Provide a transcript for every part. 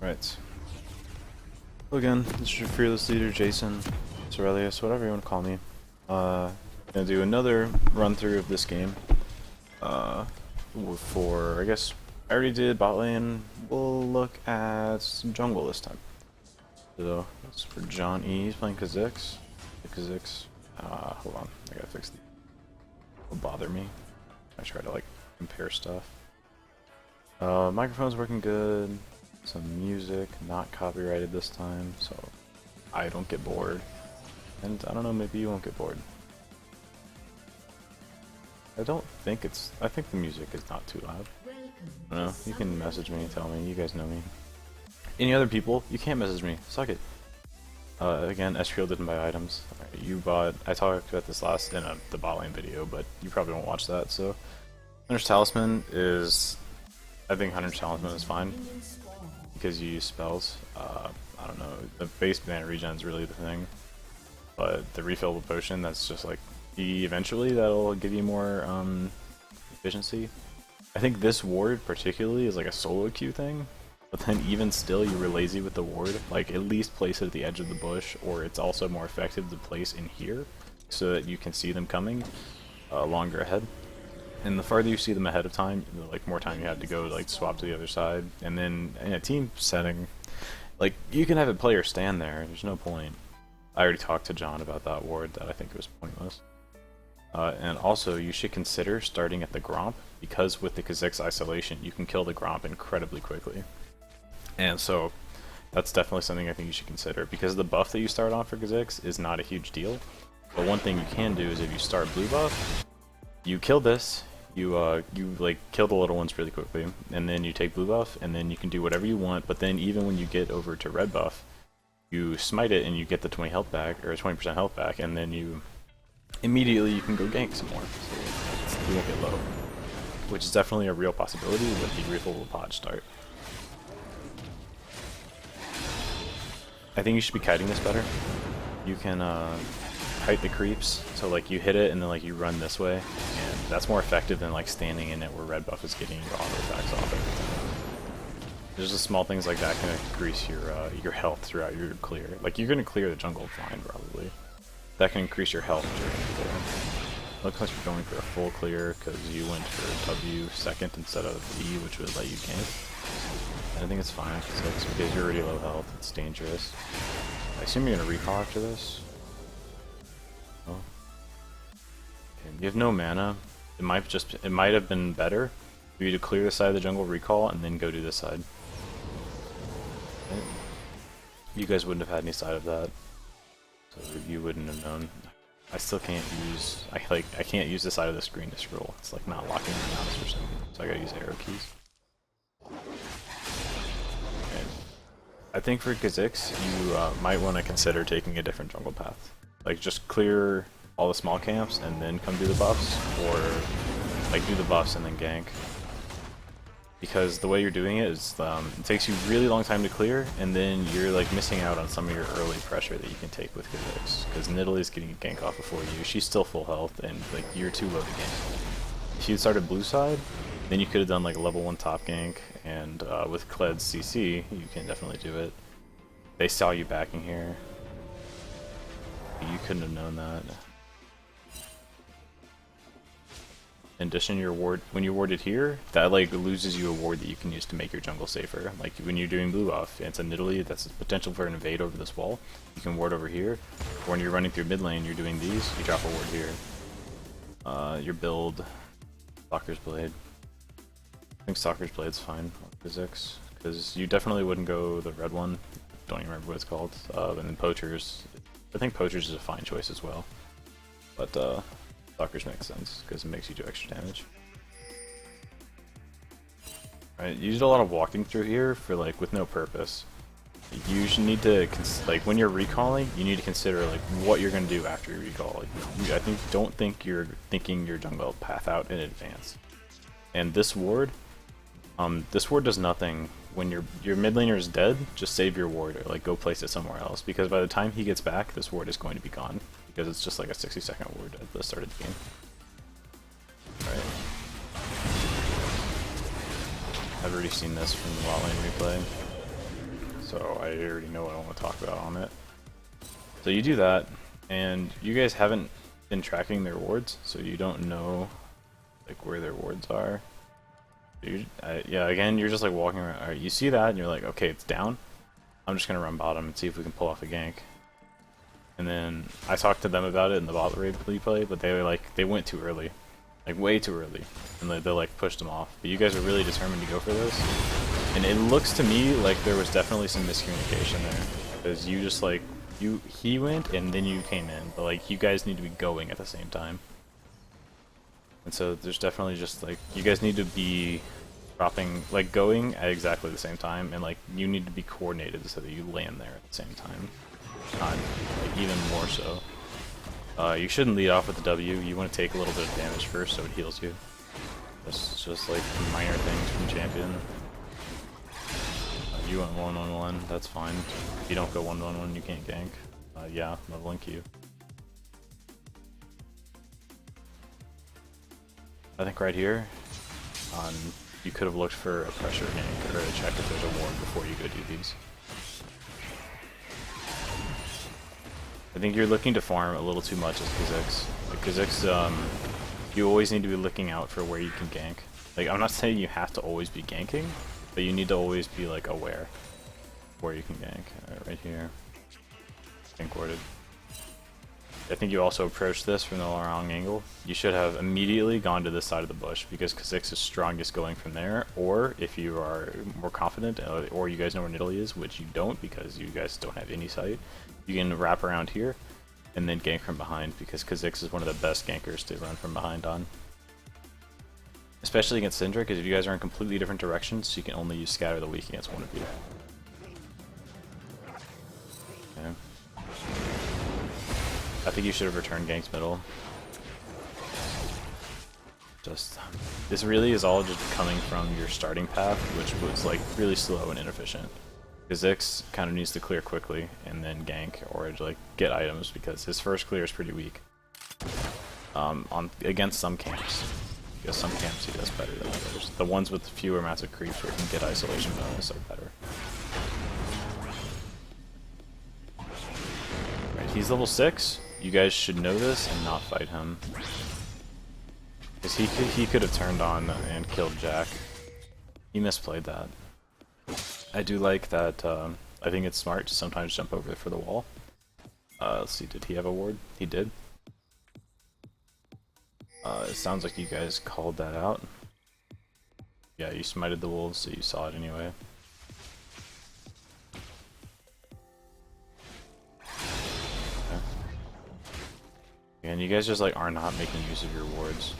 Right. Well, again, this is your fearless leader, Jason, Cerelius, whatever you want to call me. Gonna do another run through of this game. For, I guess, I already did bot lane. We'll look at some jungle this time. So, that's for John E. He's playing Kha'Zix. Kha'Zix. Hold on, I gotta fix the. It'll bother me. I try to, like, compare stuff. Microphone's working good. Some music, not copyrighted this time, so I don't get bored. And I don't know, maybe you won't get bored. I think the music is not too loud. I don't know, you can message me, tell me, you guys know me. Any other people, you can't message me, suck it. Again, Esriel didn't buy items. You bought, I talked about this last in the bot lane video, but you probably won't watch that, so. Hunter's Talisman is, I think Hunter's Talisman is fine. Because you use spells. I don't know, the base mana regen is really the thing. But the refillable potion, that's just like, eventually that'll give you more efficiency. I think this ward particularly is like a solo queue thing. But then even still, you were lazy with the ward. Like, at least place it at the edge of the bush, or it's also more effective to place in here, so that you can see them coming longer ahead. And the farther you see them ahead of time, the like more time you have to go to like swap to the other side. And then in a team setting, like you can have a player stand there. There's no point. I already talked to John about that ward that I think it was pointless. And also you should consider starting at the Gromp, because with the Kha'Zix isolation you can kill the Gromp incredibly quickly. And so that's definitely something I think you should consider, because the buff that you start on for Kha'Zix is not a huge deal. But one thing you can do is if you start blue buff, you kill this. You like kill the little ones really quickly, and then you take blue buff, and then you can do whatever you want. But then even when you get over to red buff, you smite it and you get the 20 health back, or 20% health back, and then you immediately you can go gank some more. So you won't get low, which is definitely a real possibility with the refillable pod start. I think you should be kiting this better. You can kite the creeps, so like you hit it and then like you run this way, and that's more effective than like standing in it where red buff is getting your auto attacks off every time. There's just small things like that can increase your health throughout your clear. Like you're gonna clear the jungle fine probably. That can increase your health during the clear. Looks like you're going for a full clear because you went for W second instead of E, which would let you gank. And I think it's fine because you're already low health. It's dangerous. I assume you're gonna recall after this. Oh. Okay, you have no mana. It might have been better for you to clear the side of the jungle, recall, and then go to this side. Okay. You guys wouldn't have had any side of that, so you wouldn't have known. I still can't use. I can't use the side of the screen to scroll. It's like not locking the mouse or something. So I gotta use arrow keys. Okay. I think for Kha'Zix, you might want to consider taking a different jungle path. Like just clear all the small camps and then come do the buffs, or like do the buffs and then gank. Because the way you're doing it is it takes you really long time to clear, and then you're like missing out on some of your early pressure that you can take with Kha'Zix. Because Nidalee's getting a gank off before you. She's still full health, and like you're too low to gank. If you started blue side, then you could have done like a level 1 top gank, and with Kled's CC, you can definitely do it. They saw you backing here. You couldn't have known that. In addition, your ward, when you warded here, that like loses you a ward that you can use to make your jungle safer. Like when you're doing blue buff, it's a Nidalee that's a potential for an invade over this wall. You can ward over here. Or when you're running through mid lane, you're doing these, you drop a ward here. Your build, Stalker's Blade. I think Stalker's Blade's fine on Kha'Zix, because you definitely wouldn't go the red one. Don't even remember what it's called. And then Poachers. I think Poachers is a fine choice as well. But Stalkers makes sense, because it makes you do extra damage. Right, you did a lot of walking through here for like with no purpose. You should need to like when you're recalling, you need to consider like what you're gonna do after you recall. Don't think you're thinking your jungle path out in advance. And this ward does nothing. When your mid laner is dead, just save your ward or like go place it somewhere else, because by the time he gets back, this ward is going to be gone, because it's just like a 60-second ward at the start of the game. Right. I've already seen this from the bot lane replay. so I already know what I want to talk about on it. So you do that, and you guys haven't been tracking their wards, so you don't know like where their wards are. Yeah, again, you're just like walking around. Alright, you see that, and you're like, okay, it's down. I'm just gonna run bottom and see if we can pull off a gank. And then I talked to them about it in the bot replay, but they were like, they went too early, like way too early, and they like pushed them off. But you guys are really determined to go for this, and it looks to me like there was definitely some miscommunication there, because you just like he went and then you came in, but like you guys need to be going at the same time. And so there's definitely just like, you guys need to be dropping, like going at exactly the same time, and like you need to be coordinated so that you land there at the same time. Not like even more so. You shouldn't lead off with the W. You want to take a little bit of damage first so it heals you. That's just like minor things from champion. You went 1-1-1, that's fine. If you don't go 1-1-1, you can't gank. Yeah, leveling Q. I think right here, you could have looked for a pressure gank or a check if there's a ward before you go do these. I think you're looking to farm a little too much as Kha'Zix. Like Kha'Zix, you always need to be looking out for where you can gank. Like, I'm not saying you have to always be ganking, but you need to always be like aware where you can gank. Right here. Gank warded. I think you also approached this from the wrong angle. You should have immediately gone to this side of the bush, because Kha'Zix is strongest going from there, or if you are more confident, or you guys know where Nidalee is, which you don't because you guys don't have any sight, you can wrap around here and then gank from behind, because Kha'Zix is one of the best gankers to run from behind on. Especially against Syndra, because if you guys are in completely different directions, you can only use Scatter the Weak against one of you. Okay. I think you should have returned ganks middle. Just, this really is all just coming from your starting path, which was like really slow and inefficient. Kha'Zix kind of needs to clear quickly and then gank, or like get items, because his first clear is pretty weak. Against some camps. Because some camps he does better than others. The ones with fewer massive creeps where he can get isolation bonus are better. Right, he's level 6. You guys should know this and not fight him. Because he could have turned on and killed Jack. He misplayed that. I do like that, I think it's smart to sometimes jump over for the wall. Let's see, did he have a ward? He did. It sounds like you guys called that out. Yeah, you smited the wolves, so you saw it anyway. Okay. And you guys just like are not making use of your wards.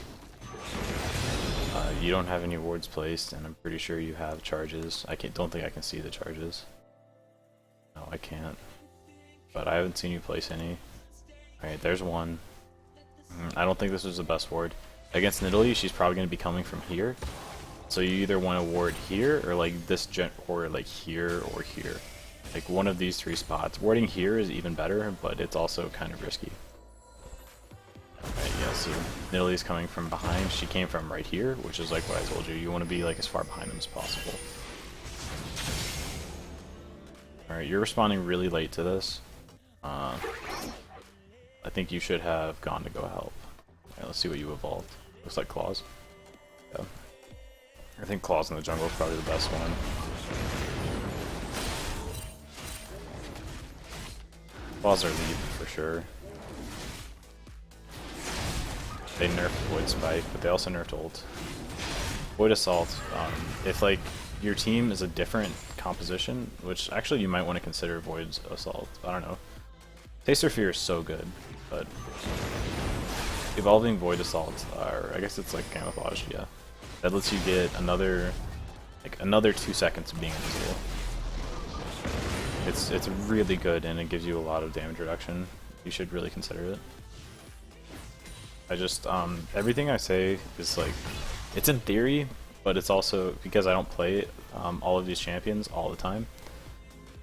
You don't have any wards placed, and I'm pretty sure you have charges. Don't think I can see the charges. No, I can't. But I haven't seen you place any. Alright, there's one. I don't think this was the best ward. Against Nidalee, she's probably going to be coming from here. So you either want to ward here, or like this or like here or here. Like one of these three spots. Warding here is even better, but it's also kind of risky. Alright, yeah, so Nidalee's coming from behind. She came from right here, which is like what I told you. You want to be like as far behind them as possible. Alright, you're responding really late to this. I think you should have gone to go help. Alright, let's see what you evolved. Looks like Claws. Yeah. I think Claws in the jungle is probably the best one. Claws are lead for sure. They nerfed Void Spike, but they also nerfed ult. Void Assault, if like your team is a different composition, which actually you might want to consider Void Assault, I don't know. Taster Fear is so good, but evolving Void Assault, or I guess it's like Camouflage, yeah. That lets you get another 2 seconds of being invisible. It's really good, and it gives you a lot of damage reduction. You should really consider it. I just, everything I say is like, it's in theory, but it's also because I don't play all of these champions all the time.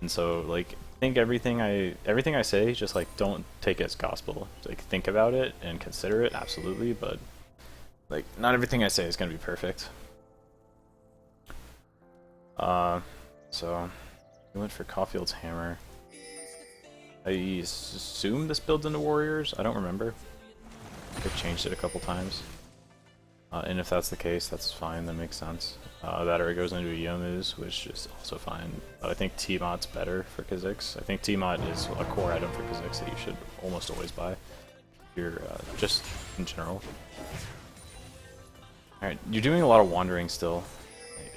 And so, like, I think everything I say, just like, don't take it as gospel. Like, think about it and consider it, absolutely, but like, not everything I say is gonna be perfect. So, We went for Caulfield's Hammer. I assume this builds into Warriors? I don't remember. They've changed it a couple times. And if that's the case, that's fine, that makes sense. That or it goes into a Yomu's, which is also fine. But I think T-Mod's better for Kha'Zix. I think T-Mod is a core item for Kha'Zix that you should almost always buy. If you're just in general. Alright, you're doing a lot of wandering still.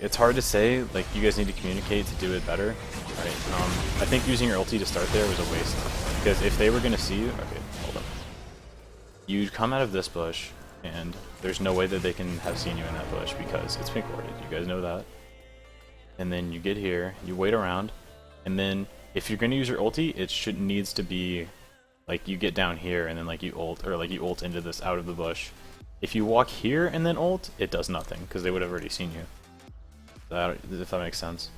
It's hard to say, like, you guys need to communicate to do it better. Right, I think using your ulti to start there was a waste. Because if they were going to see you... Okay, hold up. You'd come out of this bush, and there's no way that they can have seen you in that bush because it's pink warded. You guys know that. And then you get here, you wait around, and then if you're going to use your ulti, it needs to be like you get down here and then like you ult, or like you ult into this out of the bush. If you walk here and then ult, it does nothing because they would have already seen you. If that makes sense.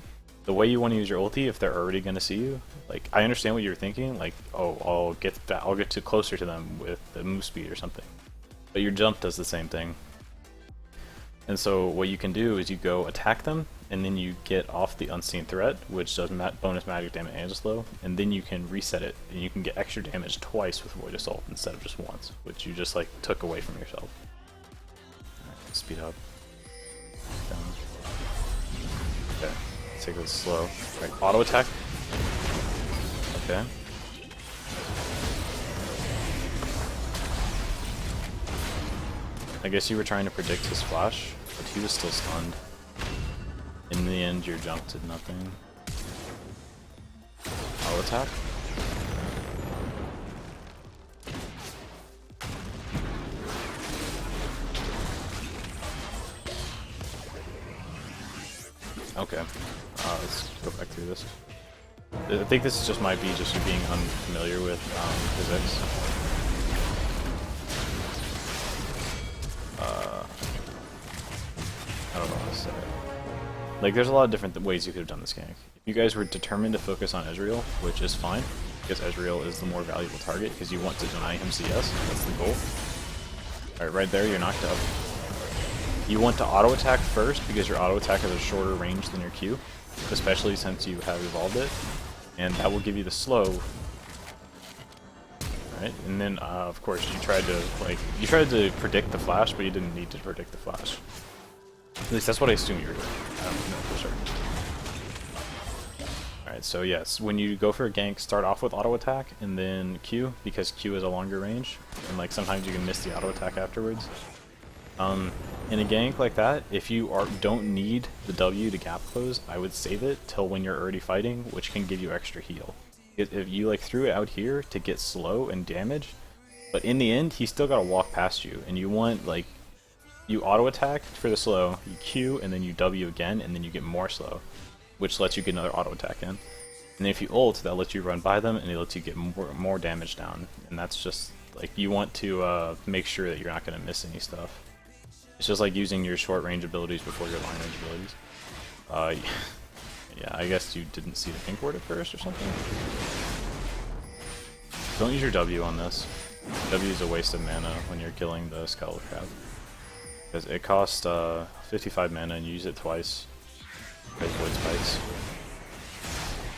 The way you want to use your ulti, if they're already going to see you, like, I understand what you're thinking, like, oh, I'll get too closer to them with the move speed or something. But your jump does the same thing. And so what you can do is you go attack them, and then you get off the unseen threat, which does bonus magic damage and slow, and then you can reset it, and you can get extra damage twice with Void Assault instead of just once, which you just, like, took away from yourself. Alright, speed up. Down. Okay, let's take this slow. Right, auto attack. Okay. I guess you were trying to predict his flash, but he was still stunned. In the end, your jump did nothing. Auto attack. Okay, let's go back through this. I think this just might be just you being unfamiliar with physics. I don't know how to say it. Like, there's a lot of different ways you could have done this gank. If you guys were determined to focus on Ezreal, which is fine, because Ezreal is the more valuable target, because you want to deny him CS, that's the goal. Alright, right there, you're knocked up. You want to auto attack first because your auto attack has a shorter range than your Q, especially since you have evolved it, and that will give you the slow. Right, and then of course you tried to predict the flash, but you didn't need to predict the flash. At least that's what I assume you were doing. I don't know for sure. Alright, so yes, when you go for a gank, start off with auto attack and then Q, because Q has a longer range, and like sometimes you can miss the auto attack afterwards. In a gank like that, if you don't need the W to gap close, I would save it till when you're already fighting, which can give you extra heal. If you like threw it out here to get slow and damage, but in the end he still gotta walk past you, and you want like you auto attack for the slow, you Q, and then you W again, and then you get more slow, which lets you get another auto attack in. And then if you ult, that lets you run by them, and it lets you get more damage down. And that's just like you want to make sure that you're not gonna miss any stuff. It's just like using your short range abilities before your long range abilities. Yeah, I guess you didn't see the pink ward at first or something. Don't use your W on this. W is a waste of mana when you're killing the Skull Crab. Because it costs 55 mana and you use it twice. With Void Spikes.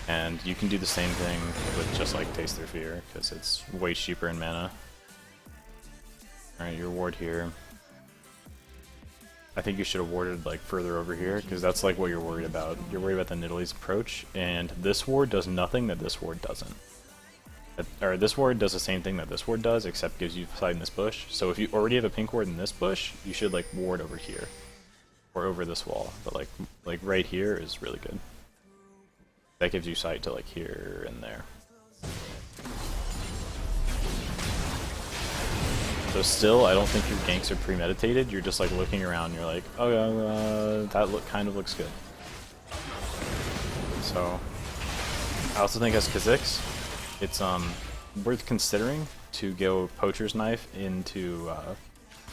And you can do the same thing with just like Taste Their Fear, because it's way cheaper in mana. Alright, your ward here. I think you should have warded like further over here, because that's like what you're worried about. You're worried about the Nidalee's approach, and this ward does nothing that this ward doesn't. Or this ward does the same thing that this ward does, except gives you sight in this bush. So if you already have a pink ward in this bush, you should like ward over here. Or over this wall. But like right here is really good. That gives you sight to like here and there. So still, I don't think your ganks are premeditated. You're just like looking around. You're like, oh, that kind of looks good. So I also think as Kha'Zix, it's worth considering to go Poacher's Knife into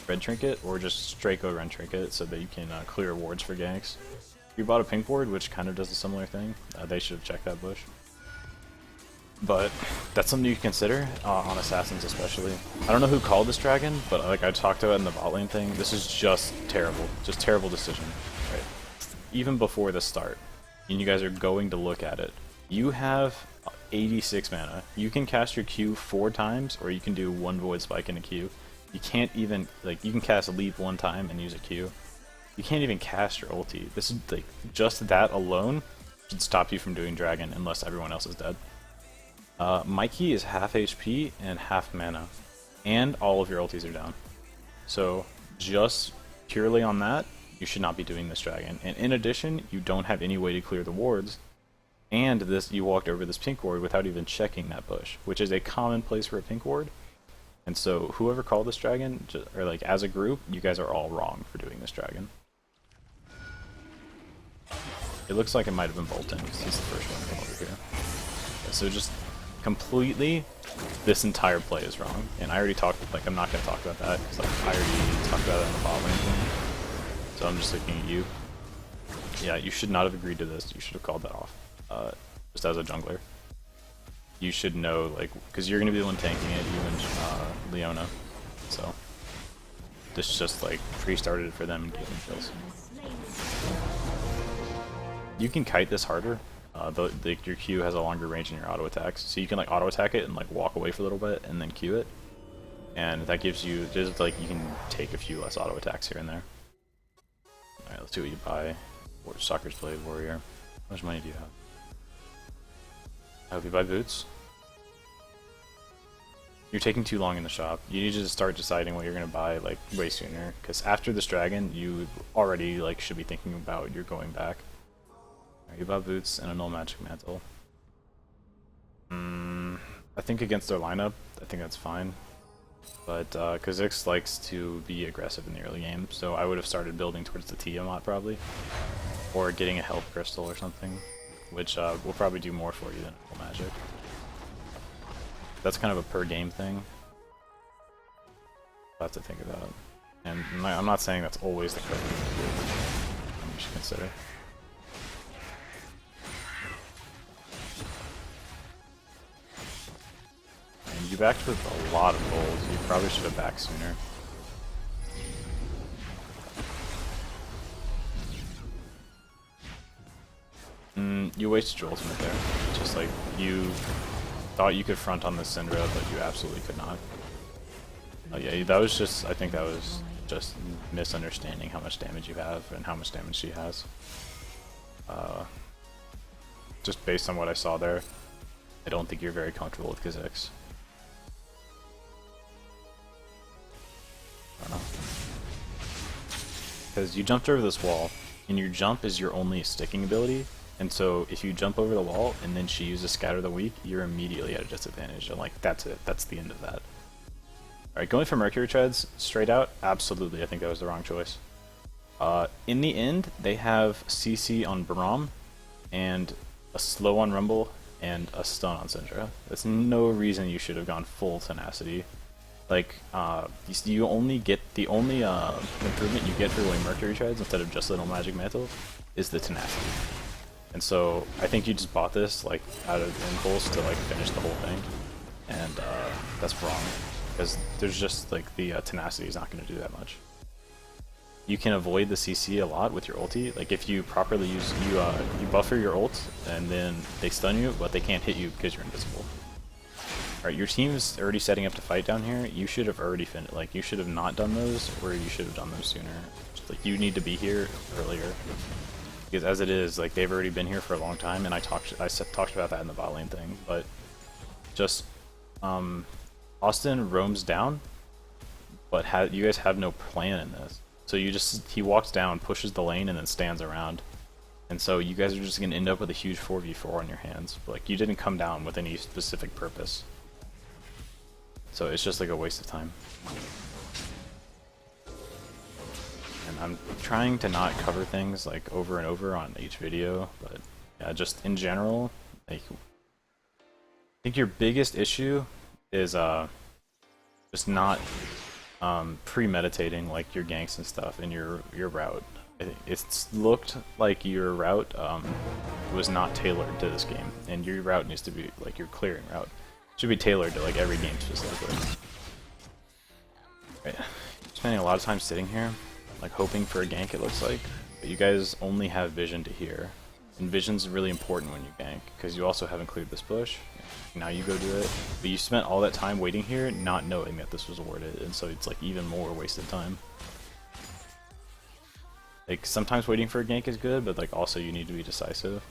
Red Trinket, or just straight go Red Trinket so that you can clear wards for ganks. If you bought a pink ward, which kind of does a similar thing, they should have checked that bush. But that's something you can consider, on Assassins especially. I don't know who called this dragon, but like I talked about in the bot lane thing, this is just terrible. Just terrible decision. Right? Even before the start. And you guys are going to look at it. You have 86 mana. You can cast your Q 4 times, or you can do 1 Void Spike in a Q. You can't even, like, you can cast Leap 1 time and use a Q. You can't even cast your ulti. This is, like, just that alone should stop you from doing Dragon unless everyone else is dead. Mikey is half HP and half mana, and all of your ultis are down. So, just purely on that, you should not be doing this Dragon. And in addition, you don't have any way to clear the wards, and this you walked over this pink ward without even checking that bush, which is a common place for a pink ward. And so, whoever called this Dragon, or like as a group, you guys are all wrong for doing this Dragon. It looks like it might have been Bolton, because he's the first one to come over here. So just completely, this entire play is wrong. And I already talked, like, I'm not going to talk about that, because like, I already talked about it in the bot lane thing. So I'm just looking at you. Yeah, you should not have agreed to this. You should have called that off. Just as a jungler. You should know, like, because you're going to be the one tanking it, you and Leona. So, this just, like, pre-started it for them and gave them kills. You can kite this harder. Your Q has a longer range in your auto attacks, so you can like auto attack it and like walk away for a little bit and then Q it, and that gives you just like you can take a few less auto attacks here and there. All right, let's see what you buy. Soccer's Blade Warrior. How much money do you have? I hope you buy boots. You're taking too long in the shop. You need to start deciding what you're gonna buy like way sooner, because after this dragon, you already like should be thinking about you're going back. You bought boots and a null magic mantle. I think against their lineup, I think that's fine. But Kha'Zix likes to be aggressive in the early game, so I would have started building towards the Tiamat probably, or getting a health crystal or something, which will probably do more for you than null magic. That's kind of a per game thing. I'll have to think about it. And I'm not saying that's always the correct thing to do. You should consider. You backed with a lot of gold. You probably should have backed sooner. You wasted your ultimate there. Just like, you thought you could front on the Syndra, but you absolutely could not. Yeah, that was just, I think that was just misunderstanding how much damage you have and how much damage she has. Just based on what I saw there, I don't think you're very comfortable with Kha'Zix. Because you jumped over this wall, and your jump is your only sticking ability, and so if you jump over the wall and then she uses Scatter the Weak, you're immediately at a disadvantage, and like, that's it, that's the end of that. Alright, going for Mercury Treads, straight out, absolutely, I think that was the wrong choice. In the end, they have CC on Braum, and a slow on Rumble, and a stun on Syndra. That's no reason you should have gone full Tenacity. Like, you only get, the only improvement you get for going Mercury Treads instead of just Little Magic Mantle is the Tenacity. And so, I think you just bought this, like, out of impulse to, like, finish the whole thing. And, that's wrong. Because there's just, like, the Tenacity is not going to do that much. You can avoid the CC a lot with your ulti. Like, if you properly use, you buffer your ult, and then they stun you, but they can't hit you because you're invisible. Alright, your team's already setting up to fight down here. You should have already finished. Like, you should have not done those, or you should have done those sooner. Just, like, you need to be here earlier. Because as it is, like, they've already been here for a long time, and I talked about that in the bot lane thing. But just Austin roams down, but you guys have no plan in this. So he walks down, pushes the lane, and then stands around. And so you guys are just going to end up with a huge 4v4 on your hands. But, like, you didn't come down with any specific purpose. So it's just like a waste of time. And I'm trying to not cover things like over and over on each video, but yeah, just in general, like, I think your biggest issue is just not premeditating like your ganks and stuff in your route. It's looked like your route was not tailored to this game, and your route needs to be like your clearing route. Should be tailored to like every game specifically. Right. Spending a lot of time sitting here, like hoping for a gank it looks like, but you guys only have vision to here. And vision's really important when you gank, because you also haven't cleared this bush. Now you go do it, but you spent all that time waiting here not knowing that this was warded, and so it's like even more wasted time. Like, sometimes waiting for a gank is good, but like also you need to be decisive.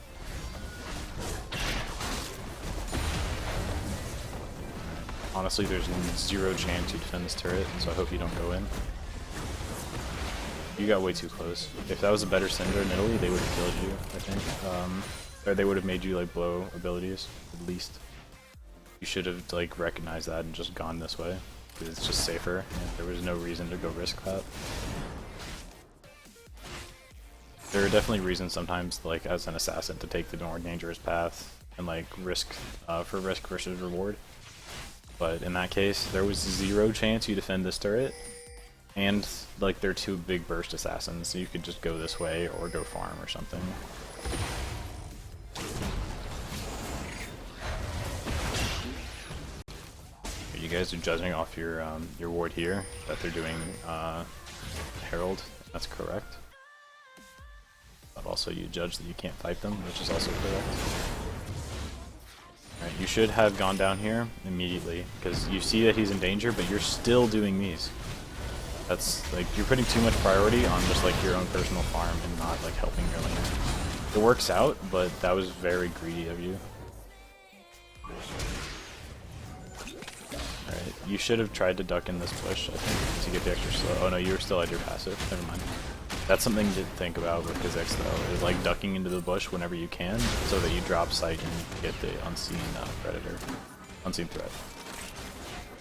Honestly, there's zero chance you defend this turret, so I hope you don't go in. You got way too close. If that was a better Syndra in Italy, they would have killed you, I think. Or they would have made you like blow abilities, at least. You should have like recognized that and just gone this way, because it's just safer. There was no reason to go risk that. There are definitely reasons sometimes, like as an assassin, to take the more dangerous path and like risk for risk versus reward. But in that case, there was zero chance you defend this turret, and like they're two big burst assassins, so you could just go this way or go farm or something. You guys are judging off your ward here that they're doing Herald. That's correct. But also you judge that you can't fight them, which is also correct. Alright, you should have gone down here immediately, because you see that he's in danger, but you're still doing these. That's like, you're putting too much priority on just like your own personal farm and not like helping your laner. It works out, but that was very greedy of you. Alright, you should have tried to duck in this bush, I think, to get the extra slow. Oh no, you were still at your passive. Never mind. That's something to think about with Kha'Zix though, is like ducking into the bush whenever you can, so that you drop sight and you get the unseen predator, unseen threat.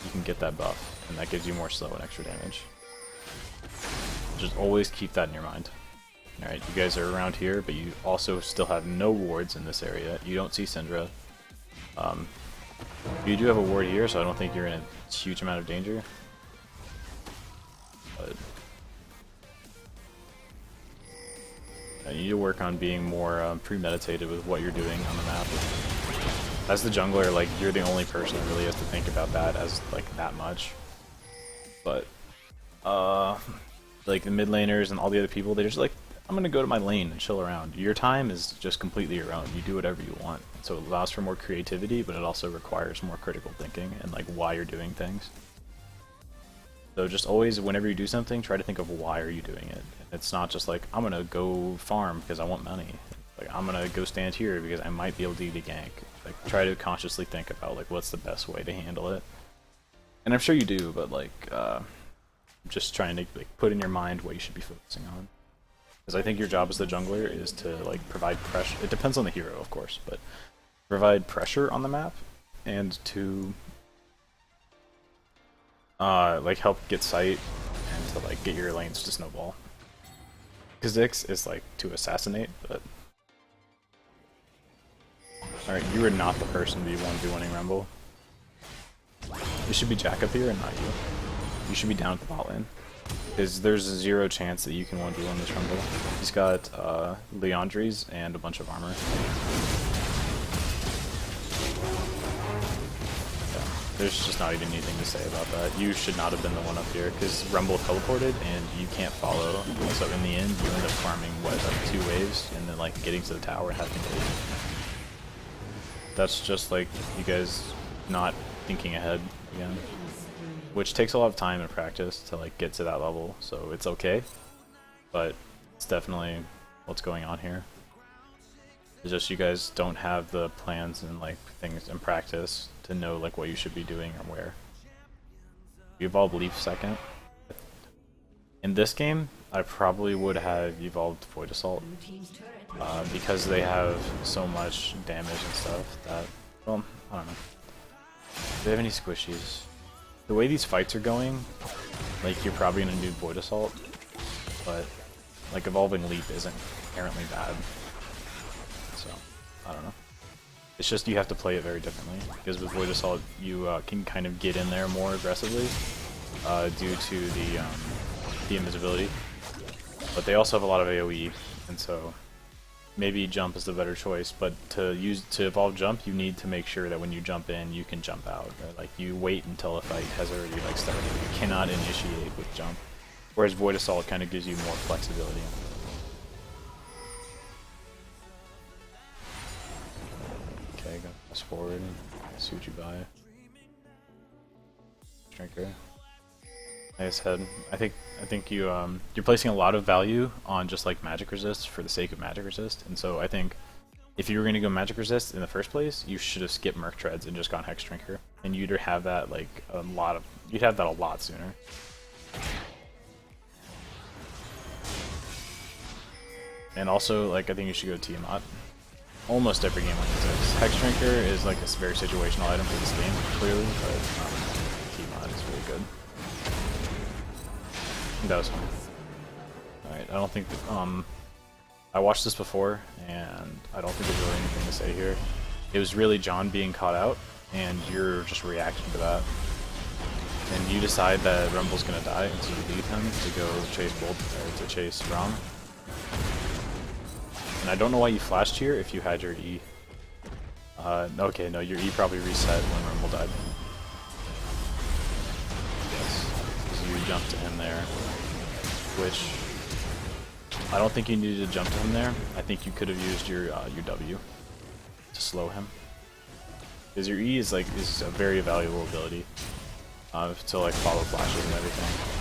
You can get that buff, and that gives you more slow and extra damage. Just always keep that in your mind. Alright, you guys are around here, but you also still have no wards in this area. You don't see Syndra. You do have a ward here, so I don't think you're in a huge amount of danger. But you need to work on being more premeditated with what you're doing on the map. As the jungler, like, you're the only person that really has to think about that as like that much. But like the mid laners and all the other people, they're just like, I'm gonna go to my lane and chill around. Your time is just completely your own. You do whatever you want. So it allows for more creativity, but it also requires more critical thinking and like why you're doing things. So just always, whenever you do something, try to think of why are you doing it. It's not just like, I'm gonna go farm because I want money. Like, I'm gonna go stand here because I might be able to do the gank. Like, try to consciously think about like what's the best way to handle it. And I'm sure you do, but like, just trying to like put in your mind what you should be focusing on. Because I think your job as the jungler is to like provide pressure. It depends on the hero, of course, but provide pressure on the map and to like help get sight and to like get your lanes to snowball. Kha'Zix is like to assassinate, but alright, you are not the person that you want to be winning Rumble. You should be Jack up here and not you. You should be down at the bot lane. Because there's zero chance that you can 1v1 this Rumble. He's got Leandries and a bunch of armor. Yeah, there's just not even anything to say about that. You should not have been the one up here, because Rumble teleported and you can't follow. So in the end, you end up farming, what, like 2 waves, and then like getting to the tower and having to leave. That's just like you guys not thinking ahead again. Which takes a lot of time and practice to like get to that level, so it's okay. But it's definitely what's going on here. It's just you guys don't have the plans and like things in practice to know like what you should be doing or where. You evolve Leaf second. In this game, I probably would have evolved Void Assault. Because they have so much damage and stuff that, well, I don't know. Do they have any squishies? The way these fights are going, like, you're probably gonna do Void Assault, but like evolving Leap isn't inherently bad. So, I don't know. It's just you have to play it very differently, because with Void Assault you can kind of get in there more aggressively due to the invisibility. But they also have a lot of AoE, and so maybe jump is the better choice, but to evolve jump, you need to make sure that when you jump in, you can jump out. Or like you wait until a fight has already like started. You cannot initiate with jump. Whereas Void Assault kind of gives you more flexibility. Okay, go press forward. See what you buy. Drinker. Nice head. I think you're placing a lot of value on just like magic resist for the sake of magic resist, and so I think if you were gonna go magic resist in the first place, you should have skipped Merc Treads and just gone Hex Drinker, and you'd have that like you'd have that a lot sooner. And also, like, I think you should go Tiamat. Almost every game on this. Hex Drinker is like a very situational item for this game, clearly, but Tiamat is really good. That was fun. Alright, I don't think that, I watched this before, and I don't think there's really anything to say here. It was really John being caught out, and you're just reacting to that. And you decide that Rumble's gonna die, and so you leave him to go chase to chase Rom. And I don't know why you flashed here if you had your E. Okay, no, your E probably reset when Rumble died. Yes, because you jumped to him there, which I don't think you needed to jump to him there. I think you could have used your W to slow him, because your E is a very valuable ability to like follow flashes and everything.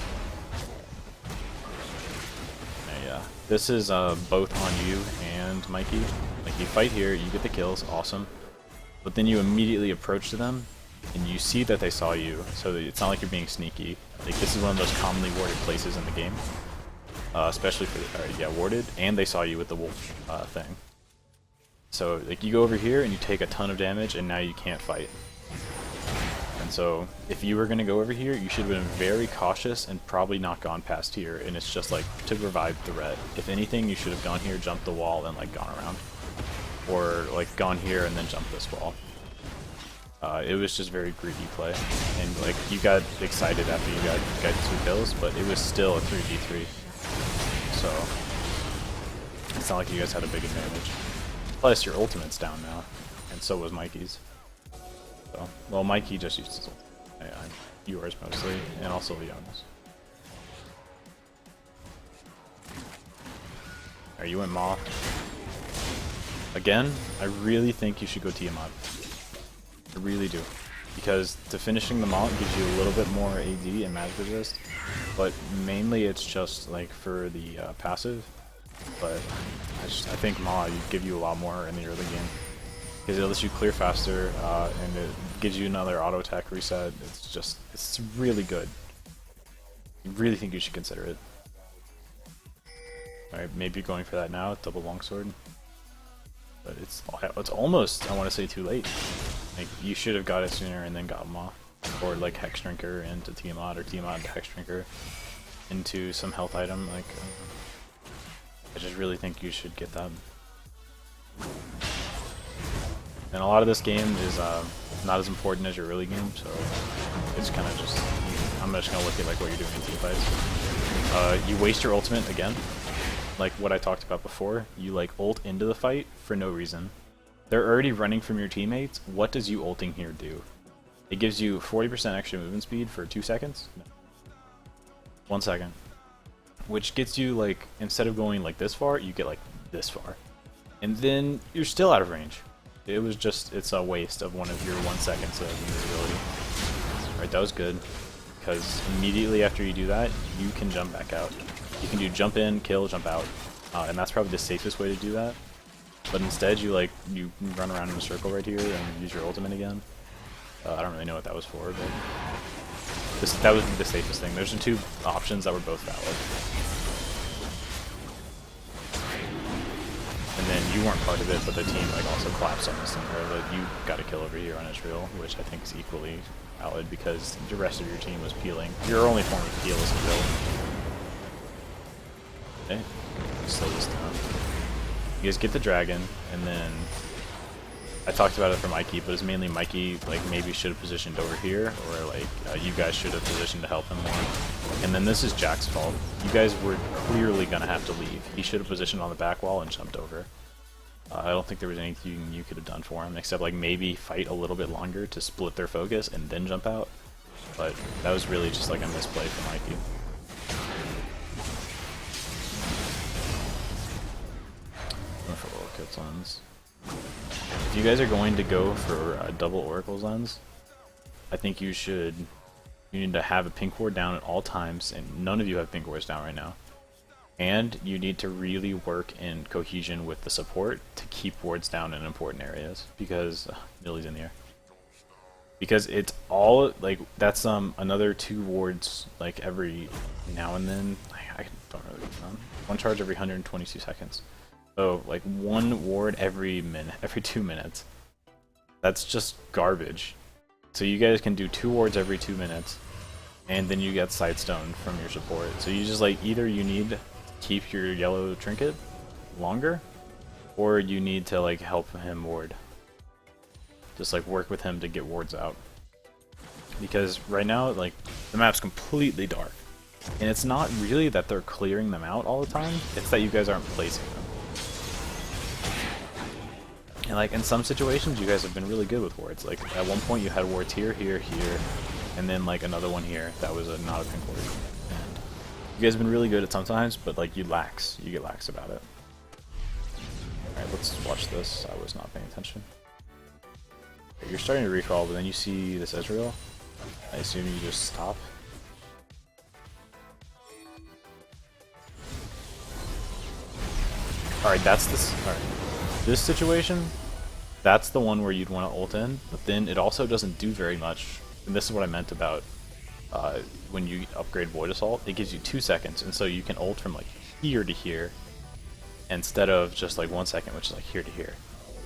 Yeah, this is both on you and Mikey. Like, you fight here, you get the kills, awesome. But then you immediately approach to them, and you see that they saw you, so it's not like you're being sneaky. Like, this is one of those commonly warded places in the game, especially for warded, and they saw you with the wolf thing. So like, you go over here and you take a ton of damage, and now you can't fight. And so, if you were going to go over here, you should have been very cautious and probably not gone past here, and it's just like to provide threat. If anything, you should have gone here, jumped the wall, and like gone around. Or like gone here and then jumped this wall. It was just very greedy play, and like, you got excited after you got 2 kills, but it was still a 3v3. So, it's not like you guys had a big advantage. Plus, your ultimate's down now, and so was Mikey's. So, well, Mikey just used his ultimate. Yours mostly, and also Leon's. Alright, you went Maw. Again, I really think you should go Tiamat. I really do. Because to finishing the Maw gives you a little bit more AD and magic resist, but mainly it's just like for the passive. But I think Maw give you a lot more in the early game, because it lets you clear faster, and it gives you another auto attack reset. It's really good. I really think you should consider it. Alright, maybe you're going for that now, double longsword. But it's almost, I want to say, too late. Like, you should have got it sooner and then got Maw. Or like Hex Drinker into Tiamat, or Tiamat into Hex Drinker into some health item. Like, I just really think you should get that. And a lot of this game is not as important as your early game, so it's kind of just, I'm just gonna look at like what you're doing in team fights. You waste your ultimate again, like what I talked about before. You like ult into the fight for no reason. They're already running from your teammates. What does you ulting here do? It gives you 40% extra movement speed for 2 seconds. No. 1 second, which gets you like, instead of going like this far, you get like this far, and then you're still out of range. It was just, it's a waste of one of your 1 seconds of invisibility. Alright, that was good, because immediately after you do that, you can jump back out. You can do jump in, kill, jump out, and that's probably the safest way to do that. But instead, you run around in a circle right here and use your ultimate again. I don't really know what that was for, but that was the safest thing. There's the 2 options that were both valid. And then you weren't part of it, but the team like also collapsed on this thing, or that you got a kill over here on Israel, which I think is equally valid because the rest of your team was peeling. Your only form of peel is a kill. Okay, slow this down. You guys get the dragon, and then I talked about it for Mikey, but it's mainly Mikey like maybe should have positioned over here, or like you guys should have positioned to help him more. And then this is Jack's fault. You guys were clearly gonna have to leave. He should have positioned on the back wall and jumped over. I don't think there was anything you could have done for him, except like maybe fight a little bit longer to split their focus and then jump out. But that was really just like a misplay for Mikey. Going for little kills on this. if you guys are going to go for a double Oracle's Lens, I think you need to have a pink ward down at all times, and none of you have pink wards down right now. And you need to really work in cohesion with the support to keep wards down in important areas, because Nilly's in the air. Because it's all like that's another 2 wards like every now and then. I don't really know. 1 charge every 122 seconds. So like 1 ward every 2 minutes. That's just garbage. So you guys can do 2 wards every 2 minutes, and then you get Sightstone from your support. So you just like either you need to keep your yellow trinket longer, or you need to like help him ward. Just like work with him to get wards out. Because right now, like, the map's completely dark. And it's not really that they're clearing them out all the time, it's that you guys aren't placing them. And like in some situations you guys have been really good with wards. Like at one point you had wards here, here, here, and then like another one here that was not a pink ward. And you guys have been really good at sometimes, but like you get lax about it. Alright, let's watch this. I was not paying attention. Okay, you're starting to recrawl, but then you see this Ezreal. I assume you just stop. Alright, that's this. Alright. This situation, that's the one where you'd want to ult in, but then it also doesn't do very much. And this is what I meant about when you upgrade Void Assault. It gives you 2 seconds, and so you can ult from like here to here instead of just like 1 second, which is like here to here.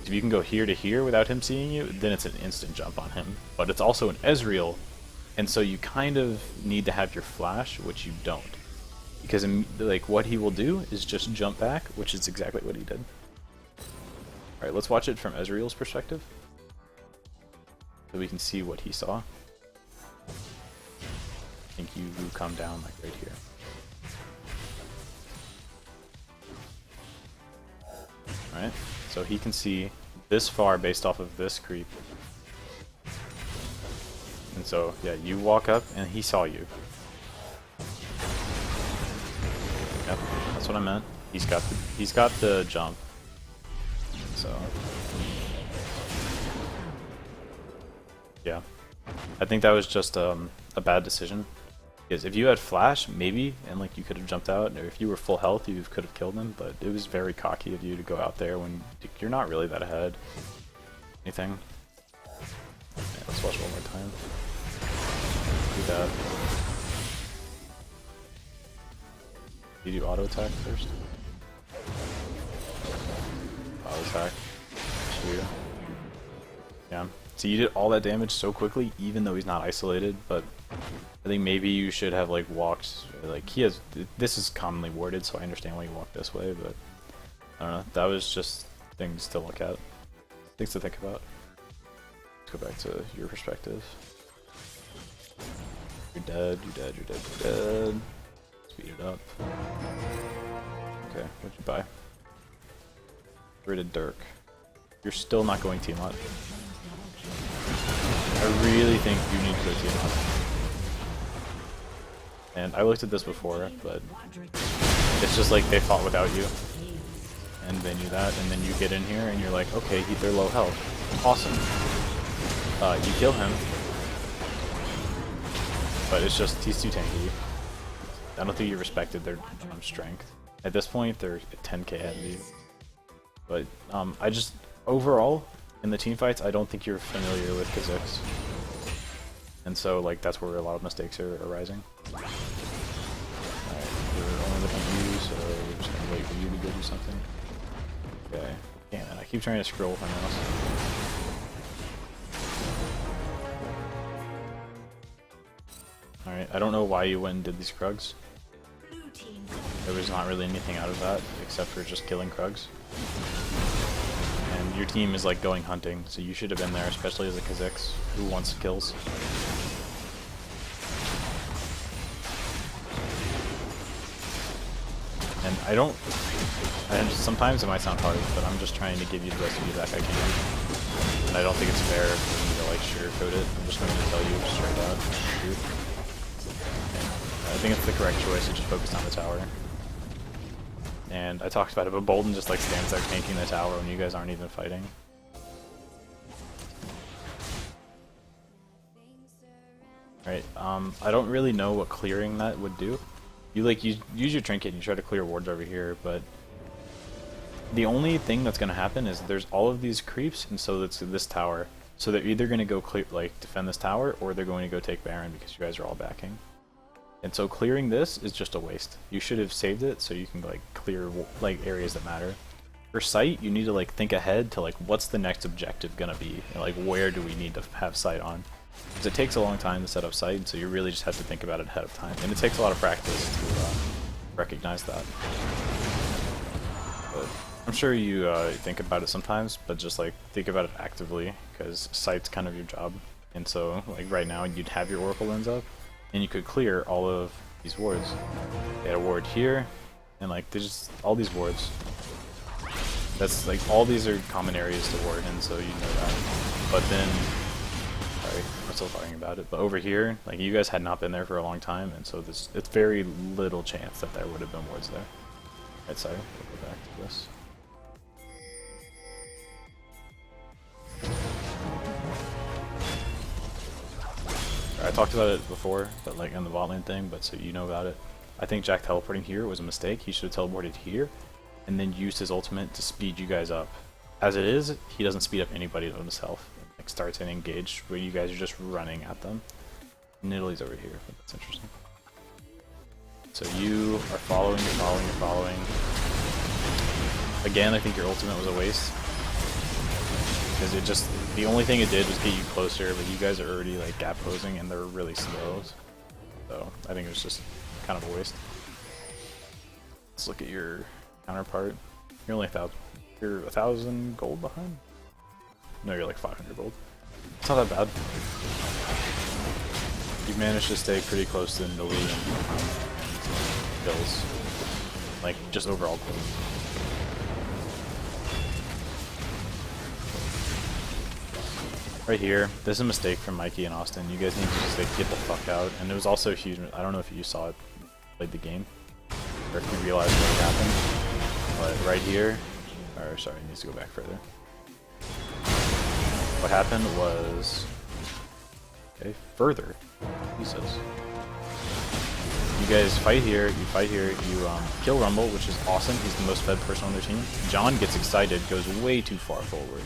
If you can go here to here without him seeing you, then it's an instant jump on him. But it's also an Ezreal, and so you kind of need to have your flash, which you don't. Because like what he will do is just jump back, which is exactly what he did. Alright, let's watch it from Ezreal's perspective, so we can see what he saw. I think you come down like right here. Alright, so he can see this far based off of this creep. And so, yeah, you walk up and he saw you. Yep, that's what I meant. He's got the jump. So yeah, I think that was just a bad decision. Because if you had flash, maybe, and like you could have jumped out, or if you were full health, you could have killed him. But it was very cocky of you to go out there when you're not really that ahead. Anything? Yeah, let's watch one more time. Do that. You do auto attack first. Auto attack. Shoot. Yeah. So you did all that damage so quickly, even though he's not isolated. But I think maybe you should have like walked. Like he has. This is commonly warded, so I understand why you walk this way. But I don't know. That was just things to look at. Things to think about. Let's go back to your perspective. You're dead. You're dead. You're dead. You're dead. Speed it up. Okay, what'd you buy? Rid Dirk. You're still not going team up. I really think you need to go team up. And I looked at this before, but it's just like they fought without you. And they knew that, and then you get in here and you're like, okay, they're low health. Awesome. You kill him. But it's just, he's too tanky. I don't think you respected their strength. At this point, they're 10k ahead of you. But I just, overall, in the team fights, I don't think you're familiar with Kha'Zix. And so, like, that's where a lot of mistakes are arising. Alright, we're only looking at you, so we're just gonna wait for you to go do something. Okay. Damn it, I keep trying to scroll with my mouse. Alright, I don't know why you went and did these Krugs. There was not really anything out of that, except for just killing Krugs. And your team is like going hunting, so you should have been there, especially as a Kha'Zix who wants kills. And I don't... And sometimes it might sound hard, but I'm just trying to give you the best feedback I can. And I don't think it's fair for me to like sugarcoat it. I'm just going to tell you straight out. I think it's the correct choice to just focus on the tower. And I talked about it, but Bolden just like stands there tanking the tower when you guys aren't even fighting. Right. I don't really know what clearing that would do. You like use your trinket and you try to clear wards over here, but the only thing that's gonna happen is there's all of these creeps, and so it's this tower. So they're either gonna go clear, like defend this tower, or they're going to go take Baron because you guys are all backing. And so clearing this is just a waste. You should have saved it so you can like clear like areas that matter. For sight, you need to like think ahead to like what's the next objective gonna be, and like where do we need to have sight on. Because it takes a long time to set up sight, so you really just have to think about it ahead of time. And it takes a lot of practice to recognize that. But I'm sure you think about it sometimes, but just like think about it actively, because sight's kind of your job. And so like right now you'd have your Oracle lens up, and you could clear all of these wards. They had a ward here, and like there's just all these wards. That's like all these are common areas to ward, and so you know that. But then, sorry, we're still talking about it. But over here, like you guys had not been there for a long time, and so it's very little chance that there would have been wards there. Right side. We'll go back to this. I talked about it before, but like in the bot lane thing, but so you know about it. I think Jack teleporting here was a mistake. He should have teleported here, and then used his ultimate to speed you guys up. As it is, he doesn't speed up anybody but himself. Like starts an engage where you guys are just running at them. Nidalee over here, but that's interesting. So you are following, you're following, you're following. Again, I think your ultimate was a waste. Because it just, the only thing it did was get you closer, but you guys are already like gap closing and they're really slow. So I think it was just kind of a waste. Let's look at your counterpart. You're only 1,000. You're 1,000 gold behind? No, you're like 500 gold. It's not that bad. You've managed to stay pretty close to Nidalee and kills. Like, just overall kills. Right here, this is a mistake from Mikey and Austin. You guys need to just like get the fuck out. And it was also a huge, I don't know if you saw it, played the game, or if you realized what happened. But right here, or sorry, it needs to go back further. What happened was, okay, further, he says. You guys fight here, you kill Rumble, which is awesome. He's the most fed person on their team. John gets excited, goes way too far forward.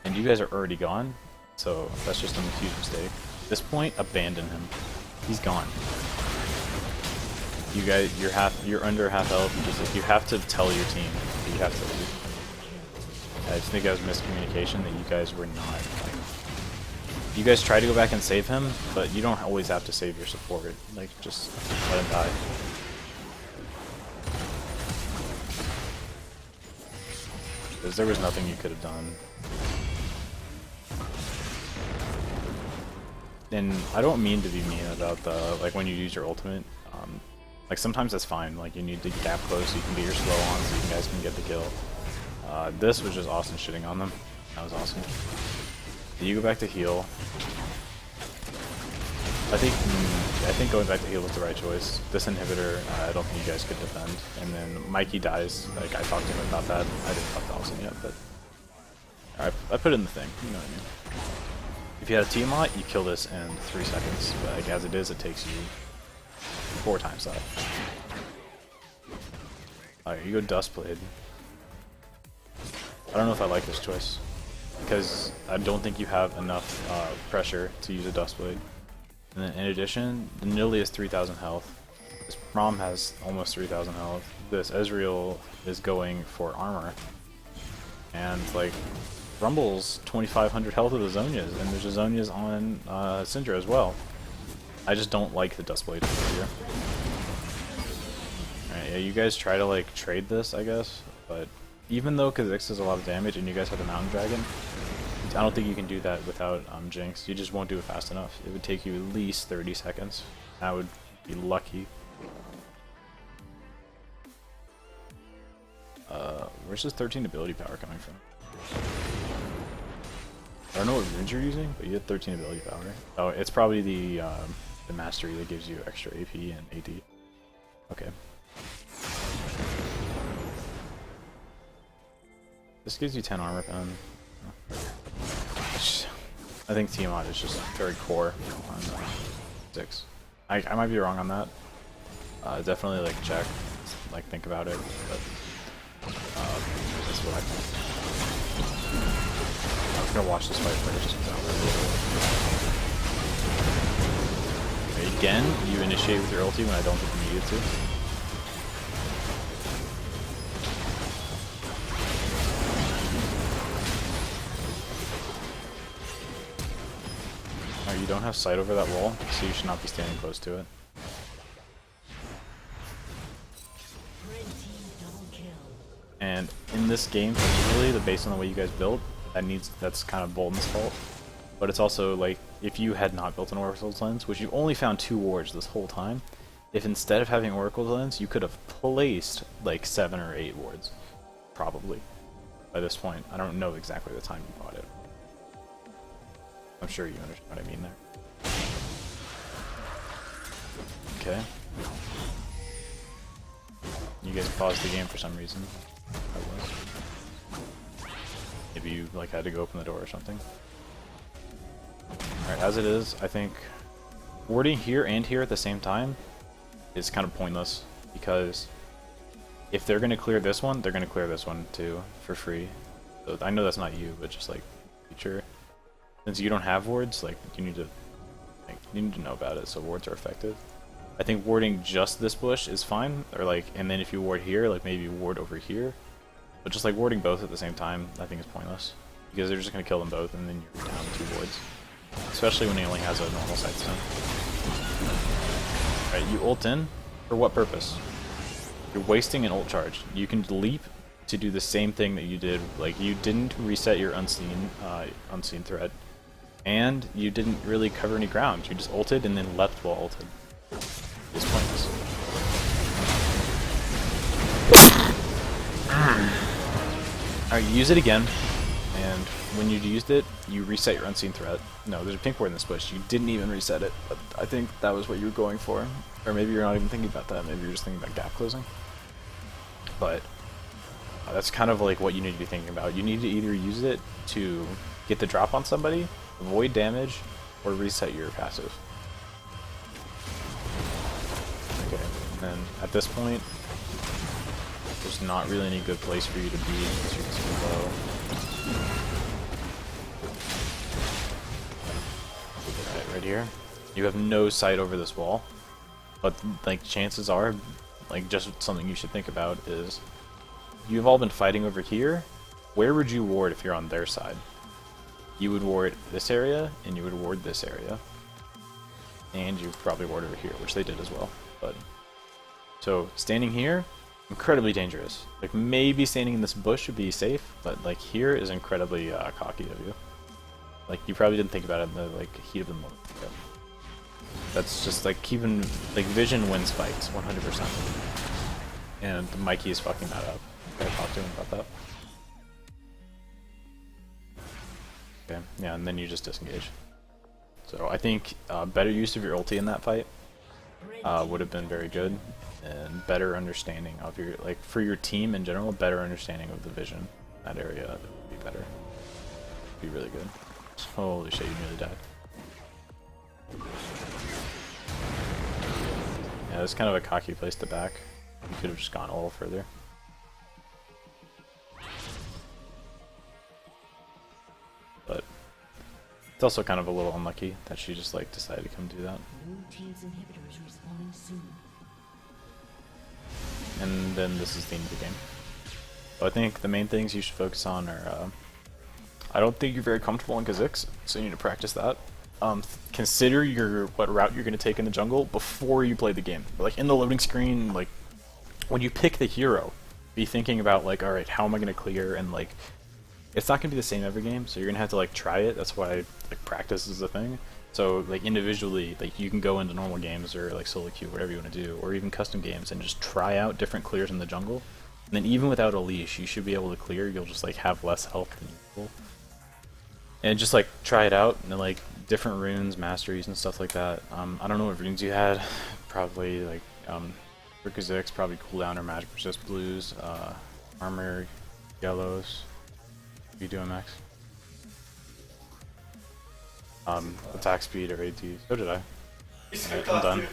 And you guys are already gone, so that's just a huge mistake. At this point, abandon him. He's gone. You guys, you're under half health. Just like, you have to tell your team that you have to leave. I just think that was miscommunication that you guys were not. Like, you guys try to go back and save him, but you don't always have to save your support. Like, just let him die. Because there was nothing you could have done. And I don't mean to be mean about the, like when you use your ultimate, like sometimes that's fine, like you need to gap close so you can get your slow on so you guys can get the kill. This was just Austin shitting on them. That was awesome. You go back to heal. I think going back to heal was the right choice. This inhibitor, I don't think you guys could defend. And then Mikey dies, like I talked to him about that. I didn't talk to Austin yet, but I put it in the thing, you know what I mean. If you had a Tiamat, you kill this in 3 seconds, but like, as it is, it takes you 4 times that. Alright, you go Dustblade. I don't know if I like this choice, because I don't think you have enough pressure to use a Dustblade. And then in addition, the Nidalee has 3,000 health. This Prom has almost 3,000 health. This Ezreal is going for armor. And like, Rumble's 2,500 health of the Zhonya's, and there's a Zhonya's on Syndra as well. I just don't like the Dustblade here. Alright, yeah, you guys try to like trade this, I guess, but even though Kha'Zix does a lot of damage and you guys have the Mountain Dragon, I don't think you can do that without Jinx. You just won't do it fast enough. It would take you at least 30 seconds. I would be lucky. Where's this 13 ability power coming from? I don't know what runes you're using, but you had 13 ability power. Oh, it's probably the mastery that gives you extra AP and AD. Okay. This gives you 10 armor pen. I think Tiamat is just very core on 6. I might be wrong on that. Definitely like check, like think about it, but that's what I think. I was gonna watch this fight first. Again, you initiate with your ulti when I don't think you needed to. Alright, you don't have sight over that wall, so you should not be standing close to it. And in this game, particularly, based on the way you guys built, that's kind of Bolden's fault. But it's also like, if you had not built an Oracle's Lens, which you only found 2 wards this whole time, if instead of having Oracle's Lens, you could have placed like 7 or 8 wards, probably, by this point. I don't know exactly the time you bought it. I'm sure you understand what I mean there. Okay. You guys paused the game for some reason. I was. Maybe you like had to go open the door or something. Alright, as it is, I think warding here and here at the same time is kind of pointless, because if they're going to clear this one, they're going to clear this one too for free. So I know that's not you, but just like feature. Since you don't have wards, like you need to know about it, so wards are effective. I think warding just this bush is fine, or like, and then if you ward here, like maybe ward over here. But just like warding both at the same time, I think is pointless, because they're just going to kill them both, and then you're down 2 wards. Especially when he only has a normal sight stone. Alright, you ult in. For what purpose? You're wasting an ult charge. You can leap to do the same thing that you did. Like, you didn't reset your unseen threat, and you didn't really cover any ground. You just ulted and then leapt while ulted. It's pointless. Alright, use it again, and when you used it, you reset your unseen threat. No, there's a pink ward in this bush. You didn't even reset it, but I think that was what you were going for. Or maybe you're not even thinking about that. Maybe you're just thinking about gap closing. But that's kind of like what you need to be thinking about. You need to either use it to get the drop on somebody, avoid damage, or reset your passive. Okay, and then at this point, there's not really any good place for you to be because you're too low. Right here, you have no sight over this wall, but like chances are, like just something you should think about is, you've all been fighting over here. Where would you ward if you're on their side? You would ward this area, and you would ward this area, and you probably ward over here, which they did as well. But so standing here, incredibly dangerous. Like maybe standing in this bush would be safe, but like here is incredibly cocky of you. Like you probably didn't think about it in the like heat of the moment. But that's just like keeping like vision wins fights 100%. And Mikey is fucking that up. I talked to him about that. Okay, yeah, and then you just disengage. So I think better use of your ulti in that fight would have been very good, and better understanding of your, like for your team in general, better understanding of the vision in that area would be better. Be really good. Holy shit, you nearly died. Yeah, it's kind of a cocky place to back. You could have just gone a little further. But it's also kind of a little unlucky that she just like decided to come do that. And then this is the end of the game. So I think the main things you should focus on are, I don't think you're very comfortable in Kha'Zix, so you need to practice that. Consider what route you're going to take in the jungle before you play the game. Like in the loading screen, like when you pick the hero, be thinking about like, alright, how am I going to clear, and like, it's not going to be the same every game, so you're going to have to like try it. That's why like practice is the thing. So like individually, like you can go into normal games or like solo queue, whatever you want to do, or even custom games, and just try out different clears in the jungle. And then even without a leash, you should be able to clear. You'll just like have less health than usual. And just like try it out, and then, like different runes, masteries, and stuff like that. I don't know what runes you had. Probably like for Kha'Zix, probably cooldown or magic resist blues, armor yellows. What are you doing, Max? Attack speed or AD. So did I. I'm done.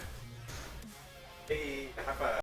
Hey, high five.